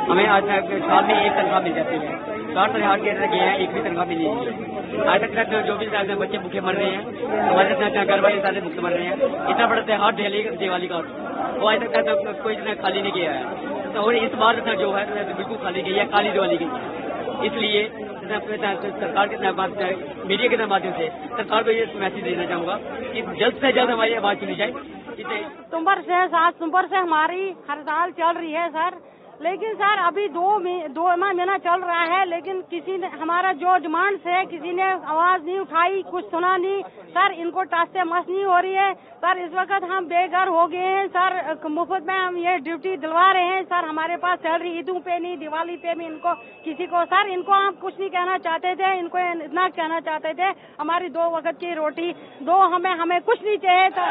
हमें आज साल में एक तनख्वाह मिल जाती है। 60 हजार के गए हैं, एक भी तनख्वाह मिली नहीं है। आज तक जो भी बच्चे भूखे मर रहे हैं, हमारे घर वाले सारे भूखे मर रहे हैं। इतना बड़ा त्योहार दिवाली का, वो आज तक कोई इतना खाली नहीं किया है। तो और इस बार जो है बिल्कुल खाली गई है, काली दिवाली की। इसलिए सरकार के मीडिया के माध्यम से सरकार को ये मैसेज देना चाहूंगा कि जल्द से जल्द हमारी आवाज सुनी जाए। सितंबर से 7 सितंबर से हमारी हड़ताल चल रही है सर, लेकिन सर अभी दो महीना चल रहा है, लेकिन किसी ने हमारा जो डिमांड है किसी ने आवाज नहीं उठाई, कुछ सुना नहीं सर। इनको टास्ते मस नहीं हो रही है सर। इस वक्त हम बेघर हो गए हैं सर, मुफ्त में हम ये ड्यूटी दिलवा रहे हैं सर। हमारे पास सैलरी ईदों पे नहीं, दिवाली पे भी इनको किसी को सर, इनको हम कुछ नहीं कहना चाहते थे। इनको इतना कहना चाहते थे हमारी 2 वक्त की रोटी दो, हमें कुछ नहीं चाहिए था।